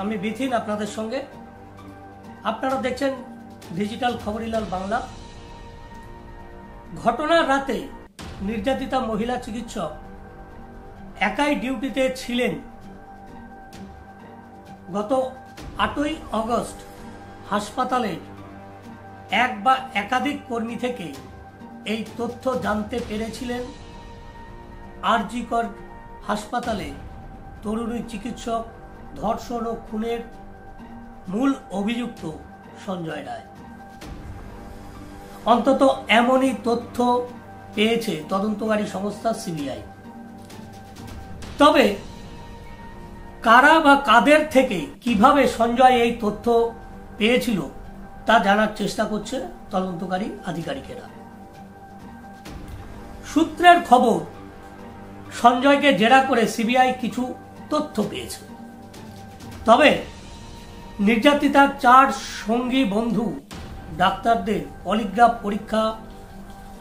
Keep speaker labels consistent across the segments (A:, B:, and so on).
A: আমি বিথিন আপনাদের সঙ্গে। আপনারা দেখছেন ডিজিটাল খবরিলাল বাংলা। ঘটনার রাতে নির্যাতিতা মহিলা চিকিৎসক একাই ডিউটিতে ছিলেন। গত 8ই আগস্ট হাসপাতালের এক বা একাধিক কর্মী থেকে এই তথ্য জানতে পেরেছিলেন। আরজি কর হাসপাতালে তরুণী চিকিৎসক ধর্ষণ ও খুনের মূল অভিযুক্ত সঞ্জয় রায়। অন্তত এমনই তথ্য পেয়েছে তদন্তকারী সংস্থা সিবিআই। তবে কারা বা কাদের থেকে কিভাবে সঞ্জয় এই তথ্য পেয়েছিল তা জানার চেষ্টা করছে তদন্তকারী আধিকারিকেরা। সূত্রের খবর, সঞ্জয়কে জেরা করে সিবিআই কিছু তথ্য পেয়েছে। তবে নির্যাতিতার 4 সঙ্গী বন্ধু ডাক্তারদের পলিগ্রাফ পরীক্ষা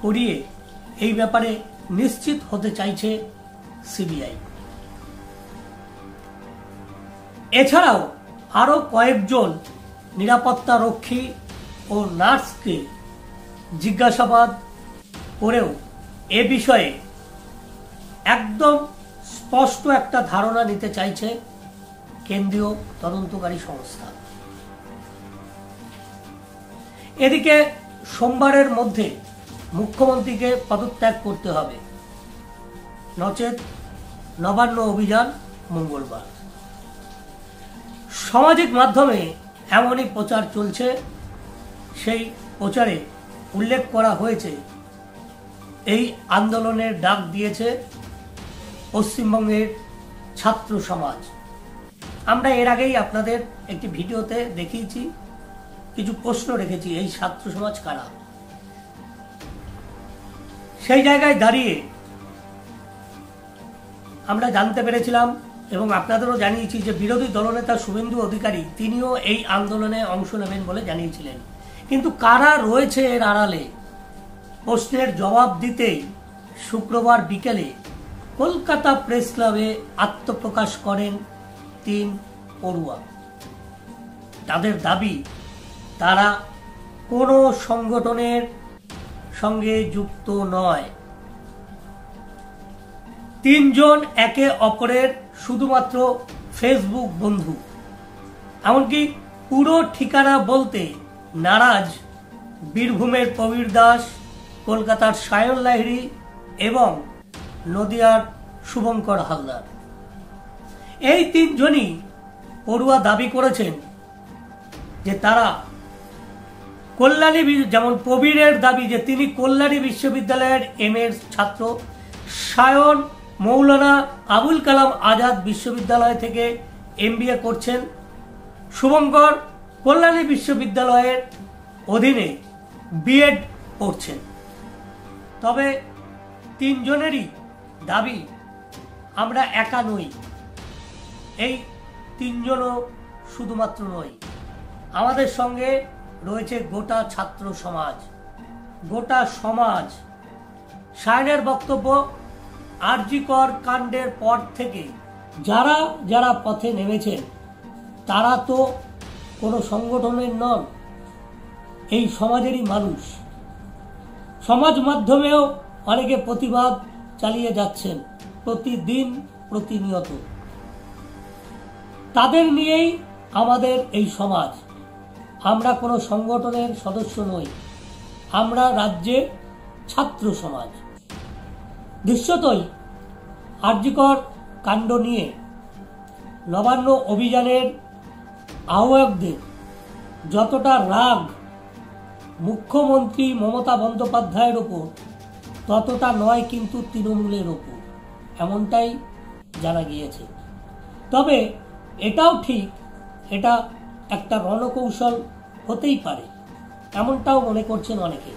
A: করিয়ে এই ব্যাপারে নিশ্চিত হতে চাইছে সিবিআই। এছাড়াও আরো কয়েকজন নিরাপত্তা রক্ষী ও নার্সকে জিজ্ঞাসাবাদ করেও এ বিষয়ে একদম স্পষ্ট একটা ধারণা নিতে চাইছে কেন্দ্রীয় তদন্তকারী সংস্থা। এদিকে সোমবারের মধ্যে মুখ্যমন্ত্রীকে পদত্যাগ করতে হবে, নচেত নবান্ন অভিযান মঙ্গলবার। সামাজিক মাধ্যমে এমনই প্রচার চলছে। সেই প্রচারে উল্লেখ করা হয়েছে এই আন্দোলনের ডাক দিয়েছে পশ্চিমবঙ্গের ছাত্র সমাজ। আমরা এর আগেই আপনাদের একটি ভিডিওতে দেখিয়েছি, কিছু প্রশ্ন রেখেছি, এই ছাত্র সমাজ কারা। সেই জায়গায় দাঁড়িয়ে আমরা জানতে পেরেছিলাম এবং আপনাদেরও জানিয়েছি যে বিরোধী দলনেতা শুভেন্দু অধিকারী তিনিও এই আন্দোলনে অংশ নেবেন বলে জানিয়েছিলেন। কিন্তু কারা রয়েছে এর আড়ালে, প্রশ্নের জবাব দিতেই শুক্রবার বিকেলে কলকাতা প্রেস ক্লাবে আত্মপ্রকাশ করেন 3 পড়ুয়া। তাদের দাবি তারা কোনো সংগঠনের সঙ্গে যুক্ত নয়। 3 জন একে অপরের শুধুমাত্র ফেসবুক বন্ধু। এমনকি পুরো ঠিকানা বলতে নারাজ বীরভূমের প্রবীর দাস, কলকাতার সায়ন লাহিড়ী এবং নদিয়ার শুভঙ্কর হালদার। এই 3 জনই পড়ুয়া দাবি করেছেন যে তারা কল্যাণী, যেমন প্রবীরের দাবি যে তিনি কল্যাণী বিশ্ববিদ্যালয়ের MA ছাত্র, সায়ন মৌলানা আবুল কালাম আজাদ বিশ্ববিদ্যালয় থেকে MBA করছেন, শুভঙ্কর কল্যাণী বিশ্ববিদ্যালয়ের অধীনে BEd পড়ছেন। তবে 3 জনেরই দাবি আমরা একা নই। এই 3 জনও শুধুমাত্র নয়, আমাদের সঙ্গে রয়েছে গোটা ছাত্র সমাজ, গোটা সমাজ। সায়নের বক্তব্য, আরজি কর কাণ্ডের পর থেকে যারা যারা পথে নেমেছেন তারা তো কোনো সংগঠনের নন, এই সমাজেরই মানুষ। সমাজ মাধ্যমেও অনেকে প্রতিবাদ চালিয়ে যাচ্ছেন প্রতিদিন, প্রতিনিয়ত। তাদের নিয়েই আমাদের এই সমাজ। আমরা কোনো সংগঠনের সদস্য নই, আমরা রাজ্যের ছাত্র সমাজ। দৃশ্যতই আরজি কর কাণ্ড নিয়ে নবান্ন অভিযানের আহ্বায়কদের যতটা রাগ মুখ্যমন্ত্রী মমতা বন্দ্যোপাধ্যায়ের ওপর, ততটা নয় কিন্তু তৃণমূলের ওপর, এমনটাই জানা গিয়েছে। তবে এটাও ঠিক, এটা একটা রণকৌশল হতেই পারে, এমনটাও মনে করছেন অনেকে।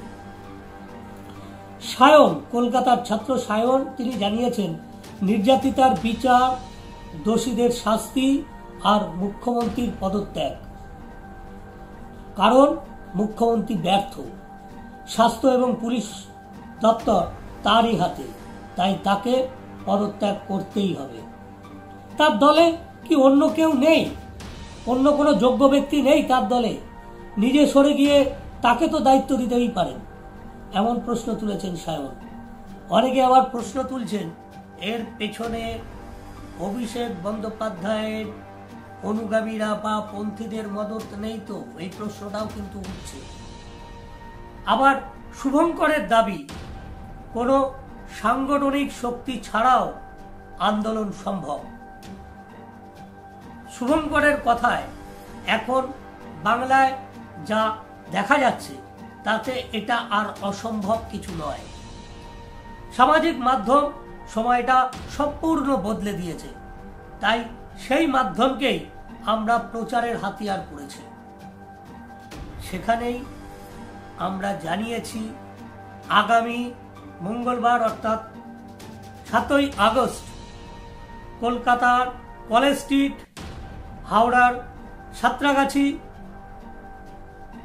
A: সায়ন, কলকাতার ছাত্র সায়ন, তিনি জানিয়েছেন নির্যাতিতার বিচার, দোষীদের শাস্তি আর মুখ্যমন্ত্রীর পদত্যাগ। কারণ মুখ্যমন্ত্রী ব্যর্থ, স্বাস্থ্য এবং পুলিশ দপ্তর তারই হাতে, তাই তাকে পদত্যাগ করতেই হবে। তার দলে কি অন্য কেউ নেই? অন্য কোনো যোগ্য ব্যক্তি নেই তার দলে, নিজে সরে গিয়ে তাকে তো দায়িত্ব দিতেই পারেন, এমন প্রশ্ন তুলেছেন সায়ন। অনেকে আবার প্রশ্ন তুলছেন এর পেছনে অভিষেক বন্দ্যোপাধ্যায়ের অনুগামীরা বা পন্থীদের মদত নেই তো, এই প্রশ্নটাও কিন্তু উঠছে। আবার শুভঙ্করের দাবি কোনো সাংগঠনিক শক্তি ছাড়াও আন্দোলন সম্ভব। শুভঙ্করের কথায় এখন বাংলায় যা দেখা যাচ্ছে তাতে এটা আর অসম্ভব কিছু নয়। সামাজিক মাধ্যম সময়টা সম্পূর্ণ বদলে দিয়েছে, তাই সেই মাধ্যমকেই আমরা প্রচারের হাতিয়ার করেছি। সেখানেই আমরা জানিয়েছি আগামী মঙ্গলবার অর্থাৎ 7ই আগস্ট কলকাতার কলেজ স্ট্রিট, হাওড়ার সাঁতরাগাছি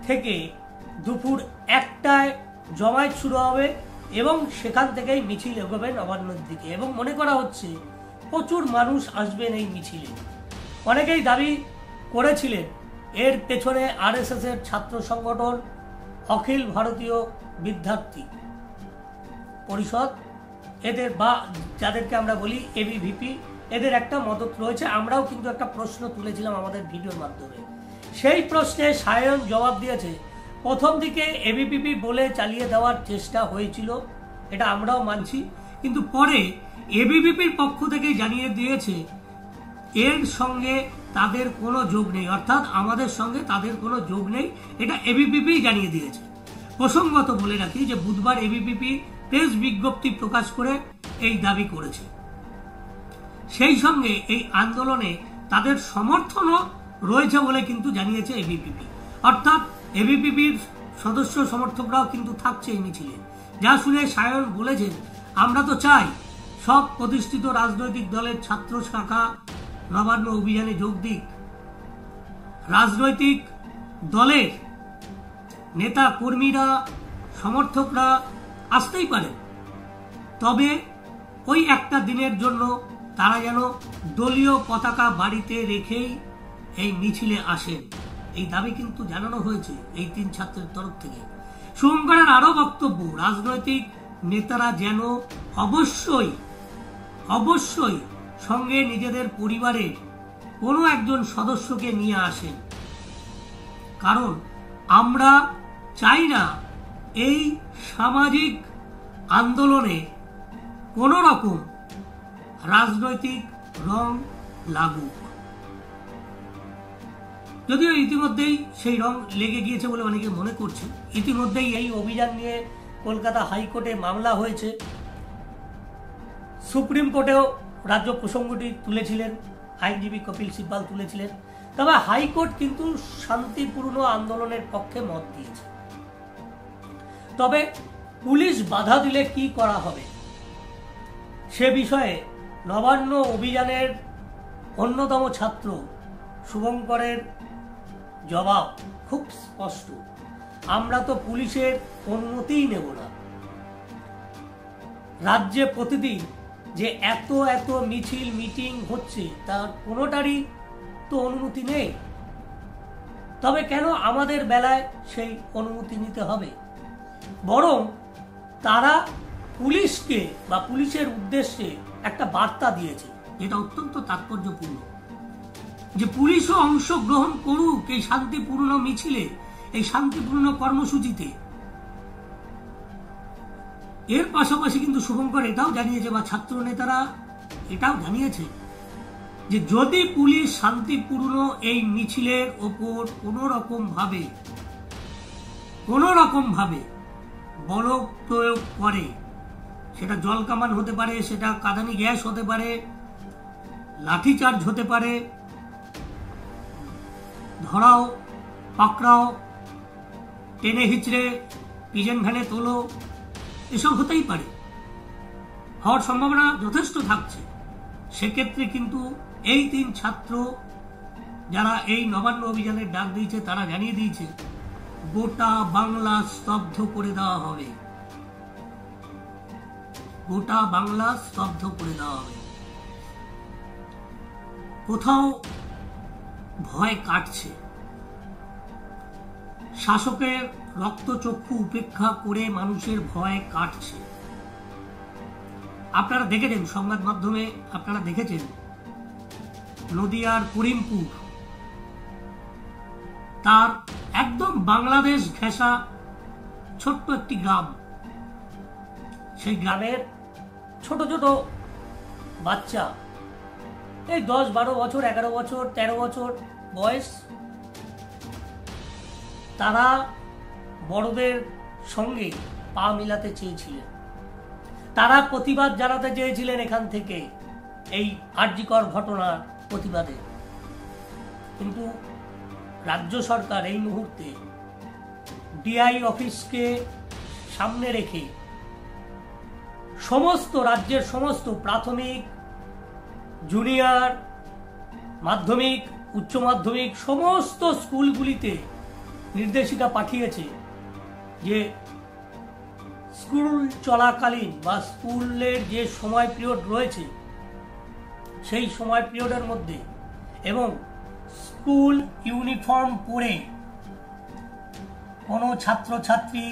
A: থেকে দুপুর 1টায় জমায়েত শুরু হবে এবং সেখান থেকেই মিছিল এগোবে নবান্নর দিকে, এবং মনে করা হচ্ছে প্রচুর মানুষ আসবেন এই মিছিলে। অনেকেই দাবি করেছিলেন এর পেছনে আরএসএস এর ছাত্র সংগঠন অখিল ভারতীয় বিদ্যার্থী পরিষদ, এদের বা যাদেরকে আমরা বলি এবিভিপি, এদের একটা মদত রয়েছে। আমরাও কিন্তু একটা প্রশ্ন তুলেছিলাম আমাদের ভিডিওর মাধ্যমে। সেই প্রশ্নে সায়ন জবাব দিয়েছে প্রথম দিকে এবিভিপি বলে চালিয়ে দেওয়ার চেষ্টা হয়েছিল, এটা আমরাও মানছি, কিন্তু পরে এবিভিপির পক্ষ থেকে জানিয়ে দিয়েছে এর সঙ্গে তাদের কোনো যোগ নেই, অর্থাৎ আমাদের সঙ্গে তাদের কোনো যোগ নেই, এটা এবিভিপি জানিয়ে দিয়েছে। প্রসঙ্গত বলে রাখি যে বুধবার এবিভিপি প্রেস বিজ্ঞপ্তি প্রকাশ করে এই দাবি করেছে। সেই সঙ্গে এই আন্দোলনে তাদের সমর্থনও রয়েছে বলে কিন্তু জানিয়েছে এবিভিপি, অর্থাৎ এবিভিপির সদস্য সমর্থকরাও কিন্তু থাকছে এই মিছিলে। যা শুনে সায়ন বলেছেন আমরা তো চাই সব প্রতিষ্ঠিত রাজনৈতিক দলের ছাত্র শাখা নবান্ন অভিযানে যোগ দিক, রাজনৈতিক দলের নেতা কর্মীরা সমর্থকরা আসতেই পারে, তবে ওই একটা দিনের জন্য তারা যেন দলীয় পতাকা বাড়িতে রেখেই এই মিছিলে আসেন, এই দাবি কিন্তু জানানো হয়েছে এই 3 ছাত্রের তরফ থেকে। শুভঙ্করের আরো বক্তব্য রাজনৈতিক নেতারা যেন অবশ্যই সঙ্গে নিজেদের পরিবারের কোনো একজন সদস্যকে নিয়ে আসেন, কারণ আমরা চাই না এই সামাজিক আন্দোলনে কোনো রকম রাজনৈতিক রং লাগুক। যদিও ইতিমধ্যেই সেই রং লেগে গিয়েছে বলে অনেকে মনে করছে। ইতিমধ্যেই এই অভিযান নিয়ে কলকাতা হাইকোর্টে মামলা হয়েছে, সুপ্রিম কোর্টেও রাজ্য প্রসঙ্গটি তুলেছিলেন, আইনজীবী কপিল সিব্বাল তুলেছিলেন, তবে হাইকোর্ট কিন্তু শান্তিপূর্ণ আন্দোলনের পক্ষে মত দিয়েছে। তবে পুলিশ বাধা দিলে কি করা হবে সে বিষয়ে নবান্ন অভিযানের অন্যতম ছাত্র শুভঙ্করের জবাব খুব স্পষ্ট, আমরা তো পুলিশের অনুমতিই নেব না। রাজ্যে প্রতিদিন যে এত মিছিল মিটিং হচ্ছে তার কোনোটারই তো অনুমতি নেই, তবে কেন আমাদের বেলায় সেই অনুমতি নিতে হবে? বরং তারা পুলিশকে বা পুলিশের উদ্দেশ্যে একটা বার্তা দিয়েছে যেটা অত্যন্ত তাৎপর্যপূর্ণ, যে পুলিশও অংশগ্রহণ করুক এই শান্তিপূর্ণ মিছিলে, এই শান্তিপূর্ণ কর্মসূচিতে। এর পাশাপাশি কিন্তু শুভঙ্কর এটাও জানিয়েছে বা ছাত্র নেতারা এটাও জানিয়েছে যে যদি পুলিশ শান্তিপূর্ণ এই মিছিলের ওপর কোনো রকম ভাবে বল প্রয়োগ করে, সেটা জলকামান হতে পারে, সেটা কাঁদানি গ্যাস হতে পারে, লাঠিচার্জ হতে পারে, ধরাও পাকড়াও, টেনে হিচড়ে পিজন ভ্যানে তোলো, এসব হতেই পারে, হওয়ার সম্ভাবনা যথেষ্ট থাকছে। সেক্ষেত্রে কিন্তু এই 3 ছাত্র যারা এই নবান্ন অভিযানের ডাক দিয়েছে তারা জানিয়ে দিয়েছে গোটা বাংলা স্তব্ধ করে দেওয়া হবে, গোটা বাংলা স্তব্ধ করে দেওয়া হবে। কোথাও ভয় কাটছে। শাসকের রক্তচক্ষু উপেক্ষা করে মানুষের ভয় কাটছে। আপনারা দেখেছেন, সংবাদ মাধ্যমে আপনারা দেখেছেন, নদিয়ার করিমপুর, তার একদম বাংলাদেশ ঘেঁষা ছোট্ট একটি গ্রাম। সেই গ্রামের ছোট ছোট বাচ্চা, এই 10-12 বছর, 11 বছর, 13 বছর বয়স, তারা বড়দের সঙ্গে পা মিলাতে চেয়েছিলেন। তারা প্রতিবাদ জানাতে চেয়েছিলেন এখান থেকে এই আরজিকর ঘটনার প্রতিবাদে। কিন্তু রাজ্য সরকার এই মুহূর্তে ডিআই অফিসকে সামনে রেখে সমস্ত রাজ্যের সমস্ত প্রাথমিক, জুনিয়র, মাধ্যমিক, উচ্চ মাধ্যমিক সমস্ত স্কুলগুলিতে নির্দেশিকা পাঠিয়েছে যে স্কুল চলাকালীন বা স্কুলের যে সময় পিরিয়ড রয়েছে সেই সময় পিরিয়ডের মধ্যে এবং স্কুল ইউনিফর্ম পরে কোনো ছাত্রছাত্রী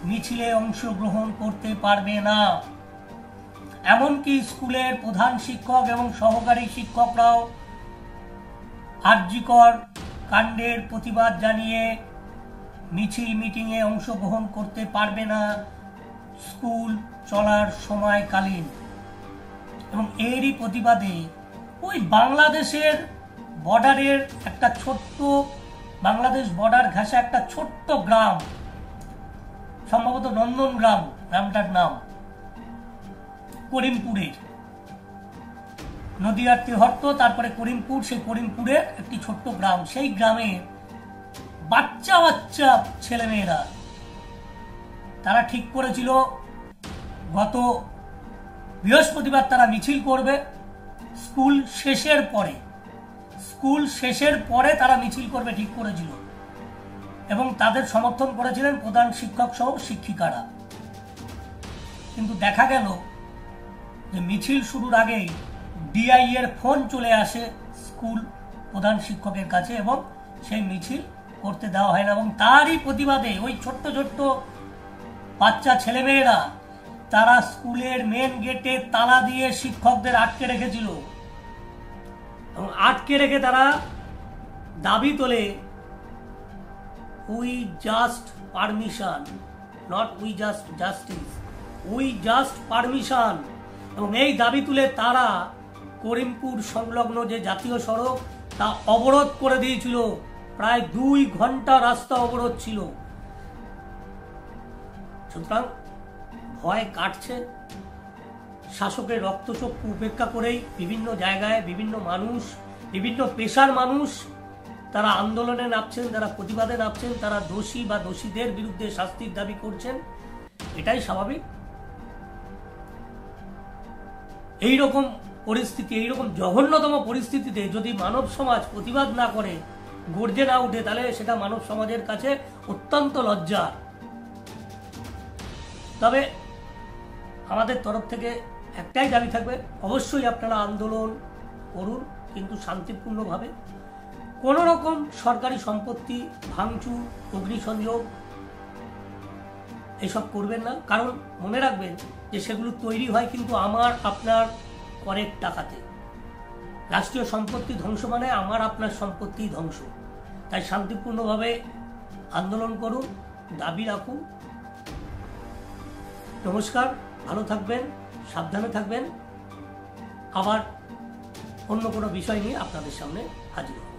A: মিছিলে অংশগ্রহণ করতে পারবে না। এমনকি স্কুলের প্রধান শিক্ষক এবং সহকারী শিক্ষকরাও আরজিকর কাণ্ডের প্রতিবাদ জানিয়ে মিছিল মিটিংয়ে অংশগ্রহণ করতে পারবে না স্কুল চলার সময়কালীন। এবং এরই প্রতিবাদে ওই বাংলাদেশের বর্ডারের একটা ছোট্ট, বাংলাদেশ বর্ডার ঘেঁষা একটা ছোট্ট গ্রাম, সম্ভবত নন্দনগ্রাম গ্রামটার নাম, করিমপুরের, নদিয়ার তেহট্ট, তারপরে করিমপুর, সেই করিমপুরের একটি ছোট্ট গ্রাম। সেই গ্রামে বাচ্চা বাচ্চা ছেলেমেয়েরা তারা ঠিক করেছিল গত বৃহস্পতিবার তারা মিছিল করবে। স্কুল শেষের পরে তারা মিছিল করবে ঠিক করেছিল এবং তাদের সমর্থন করেছিলেন প্রধান শিক্ষক সহ শিক্ষিকারা। কিন্তু দেখা গেল যে মিছিল শুরুর আগেই ডিআই এর ফোন চলে আসে স্কুল প্রধান শিক্ষকের কাছে এবং সেই মিছিল করতে দেওয়া হয় না। এবং তারই প্রতিবাদে ওই ছোট্ট ছোট্ট বাচ্চা ছেলেমেয়েরা তারা স্কুলের মেন গেটে তালা দিয়ে শিক্ষকদের আটকে রেখেছিল এবং আটকে রেখে তারা দাবি তোলে, we just permission, not we just justice, we just permission. এবং এই দাবি তুলে তারা করিমপুর সংলগ্ন যে জাতীয় সড়ক তা অবরোধ করে দিয়েছিল। প্রায় 2 ঘন্টা রাস্তা অবরোধ ছিল। সুতরাং ভয় কাটছে। শাসকের রক্তচক্ষু উপেক্ষা করেই বিভিন্ন জায়গায় বিভিন্ন মানুষ, বিভিন্ন পেশার মানুষ তারা আন্দোলনে নামছেন, তারা প্রতিবাদে নামছেন, তারা দোষী বা দোষীদের বিরুদ্ধে শাস্তির দাবি করছেন। এটাই স্বাভাবিক। এইরকম পরিস্থিতি, এইরকম জঘন্যতম পরিস্থিতিতে যদি মানব সমাজ প্রতিবাদ না করে, গর্জে না উঠে, তাহলে সেটা মানব সমাজের কাছে অত্যন্ত লজ্জার। তবে আমাদের তরফ থেকে একটাই দাবি থাকবে, অবশ্যই আপনারা আন্দোলন করুন, কিন্তু শান্তিপূর্ণভাবে। কোনো রকম সরকারি সম্পত্তি ভাঙচুর, অগ্নিসংযোগ এসব করবেন না। কারণ মনে রাখবেন যে সেগুলো তৈরি হয় কিন্তু আমার আপনার করের টাকাতে। রাষ্ট্রীয় সম্পত্তি ধ্বংস মানে আমার আপনার সম্পত্তি ধ্বংস। তাই শান্তিপূর্ণভাবে আন্দোলন করুন, দাবি রাখুন। নমস্কার, ভালো থাকবেন, সাবধানে থাকবেন। আবার অন্য কোনো বিষয় নিয়ে আপনাদের সামনে হাজির হব।